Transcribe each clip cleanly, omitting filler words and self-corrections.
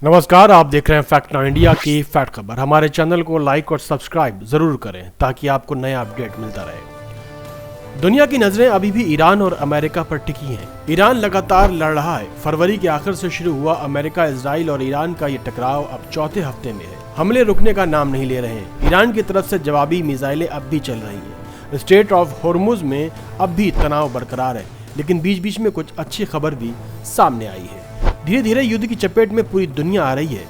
नमस्कार, आप देख रहे हैं फैक्ट नाउ इंडिया की फैक्ट खबर। हमारे चैनल को लाइक और सब्सक्राइब जरूर करें ताकि आपको नया अपडेट मिलता रहे। दुनिया की नजरें अभी भी ईरान और अमेरिका पर टिकी हैं। ईरान लगातार लड़ रहा है। फरवरी के आखिर से शुरू हुआ अमेरिका, इजराइल और ईरान का ये टकराव अब चौथे हफ्ते में है। हमले रुकने का नाम नहीं ले रहे हैं। ईरान की तरफ से जवाबी मिसाइलें अब भी चल रही हैं। स्ट्रेट ऑफ होर्मुज में अब भी तनाव बरकरार है, लेकिन बीच बीच में कुछ अच्छी खबर भी सामने आई है। धीरे धीरे युद्ध की चपेट में पूरी दुनिया आ रही है।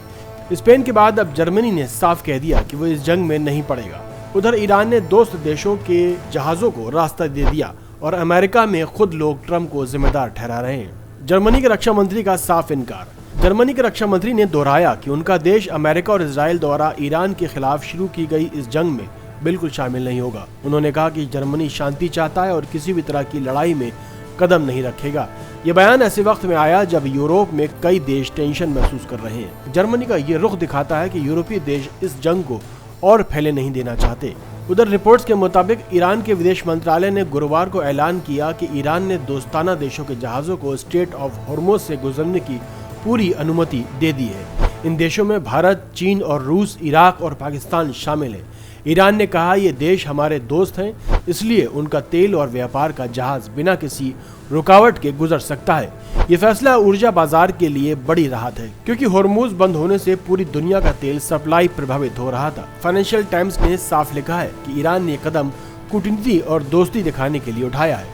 स्पेन के बाद अब जर्मनी ने साफ कह दिया कि वो इस जंग में नहीं पड़ेगा। उधर ईरान ने दोस्त देशों के जहाजों को रास्ता दे दिया और अमेरिका में खुद लोग ट्रंप को जिम्मेदार ठहरा रहे हैं। जर्मनी के रक्षा मंत्री का साफ इनकार। जर्मनी के रक्षा मंत्री ने दोहराया कि उनका देश अमेरिका और इजराइल द्वारा ईरान के खिलाफ शुरू की गई इस जंग में बिल्कुल शामिल नहीं होगा। उन्होंने कहा कि जर्मनी शांति चाहता है और किसी भी तरह की लड़ाई में कदम नहीं रखेगा। ये बयान ऐसे वक्त में आया जब यूरोप में कई देश टेंशन महसूस कर रहे हैं। जर्मनी का ये रुख दिखाता है कि यूरोपीय देश इस जंग को और फैले नहीं देना चाहते। उधर रिपोर्ट्स के मुताबिक ईरान के विदेश मंत्रालय ने गुरुवार को ऐलान किया कि ईरान ने दोस्ताना देशों के जहाजों को स्ट्रेट ऑफ होर्मुज से गुजरने की पूरी अनुमति दे दी है। इन देशों में भारत, चीन और रूस, इराक और पाकिस्तान शामिल है। ईरान ने कहा ये देश हमारे दोस्त हैं, इसलिए उनका तेल और व्यापार का जहाज बिना किसी रुकावट के गुजर सकता है। ये फैसला ऊर्जा बाजार के लिए बड़ी राहत है, क्योंकि होर्मुज बंद होने से पूरी दुनिया का तेल सप्लाई प्रभावित हो रहा था। फाइनेंशियल टाइम्स ने साफ लिखा है कि ईरान ने कदम कूटनीति और दोस्ती दिखाने के लिए उठाया है।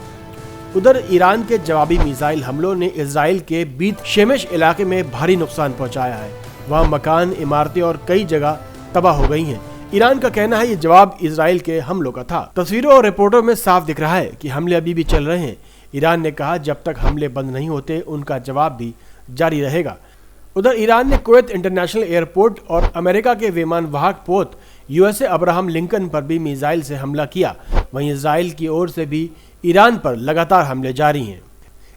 उधर ईरान के जवाबी मिसाइल हमलों ने इजराइल के बीत शेमेश इलाके में भारी नुकसान पहुंचाया है। वहां मकान, इमारतें और कई जगह तबाह हो गई हैं। ईरान का कहना है ये जवाब इजराइल के हमलों का था। तस्वीरों और रिपोर्टों में साफ दिख रहा है कि हमले अभी भी चल रहे हैं। ईरान ने कहा जब तक हमले बंद नहीं होते उनका जवाब भी जारी रहेगा। उधर ईरान ने कुवैत इंटरनेशनल एयरपोर्ट और अमेरिका के विमान वाहक पोत यूएसए अब्राहम लिंकन पर भी मिसाइल से हमला किया। वहीं इजराइल की ओर से भी ईरान पर लगातार हमले जारी हैं।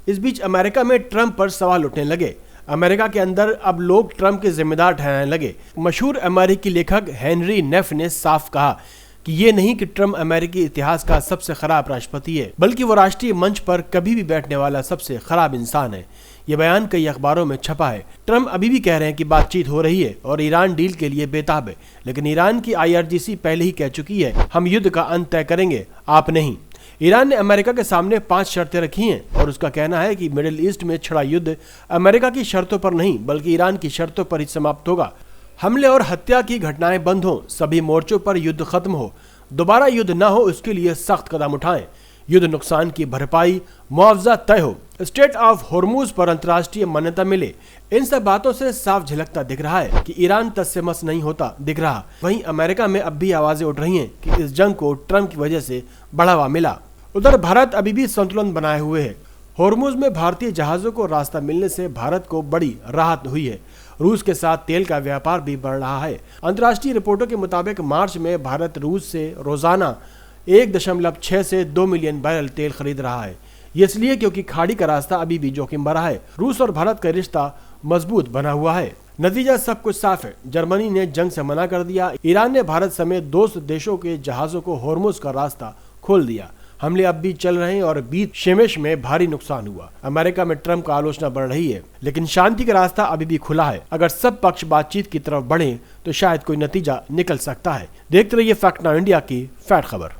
इस बीच अमेरिका में ट्रंप पर सवाल उठने लगे। अमेरिका के अंदर अब लोग ट्रंप के जिम्मेदार ठहराने लगे। मशहूर अमेरिकी लेखक हेनरी नेफ ने साफ कहा कि ये नहीं कि ट्रंप अमेरिकी इतिहास का सबसे खराब राष्ट्रपति है, बल्कि वो राष्ट्रीय मंच पर कभी भी बैठने वाला सबसे खराब इंसान है। ये बयान कई अखबारों में छपा है। ट्रंप अभी भी कह रहे हैं कि बातचीत हो रही है और ईरान डील के लिए बेताब है, लेकिन ईरान की IRGC पहले ही कह चुकी है हम युद्ध का अंत तय करेंगे, आप नहीं। ईरान ने अमेरिका के सामने 5 शर्तें रखी हैं और उसका कहना है कि मिडिल ईस्ट में छिड़ा युद्ध अमेरिका की शर्तों पर नहीं बल्कि ईरान की शर्तों पर ही समाप्त होगा। हमले और हत्या की घटनाएं बंद हो, सभी मोर्चों पर युद्ध खत्म हो, दोबारा युद्ध न हो, इसके लिए सख्त कदम उठाएं। युद्ध नुकसान की भरपाई, मुआवजा तय हो, स्ट्रेट ऑफ होर्मुज पर अंतर्राष्ट्रीय मान्यता मिले। इन सब बातों से साफ झलकता दिख रहा है कि ईरान तस्से-मस नहीं होता दिख रहा। वहीं अमेरिका में अब भी आवाजें उठ रही हैं कि इस जंग को ट्रंप की वजह से बढ़ावा मिला। उधर भारत अभी भी संतुलन बनाए हुए है। होर्मुज में भारतीय जहाजों को रास्ता मिलने से भारत को बड़ी राहत हुई है। रूस के साथ तेल का व्यापार भी बढ़ रहा है। अंतर्राष्ट्रीय रिपोर्टों के मुताबिक मार्च में भारत रूस से रोजाना 1.6 से 2 मिलियन बैरल तेल खरीद रहा है। ये इसलिए क्योंकि खाड़ी का रास्ता अभी भी जोखिम भरा है। रूस और भारत का रिश्ता मजबूत बना हुआ है। नतीजा सब कुछ साफ है। जर्मनी ने जंग से मना कर दिया। ईरान ने भारत समेत दोस्त देशों के जहाजों को होर्मुज का रास्ता खोल दिया। हमले अब भी चल रहे हैं और बीत शेमेश में भारी नुकसान हुआ। अमेरिका में ट्रंप का आलोचना बढ़ रही है, लेकिन शांति का रास्ता अभी भी खुला है। अगर सब पक्ष बातचीत की तरफ बढ़े तो शायद कोई नतीजा निकल सकता है। देखते रहिए फैक्ट नाउ इंडिया की फैक्ट खबर।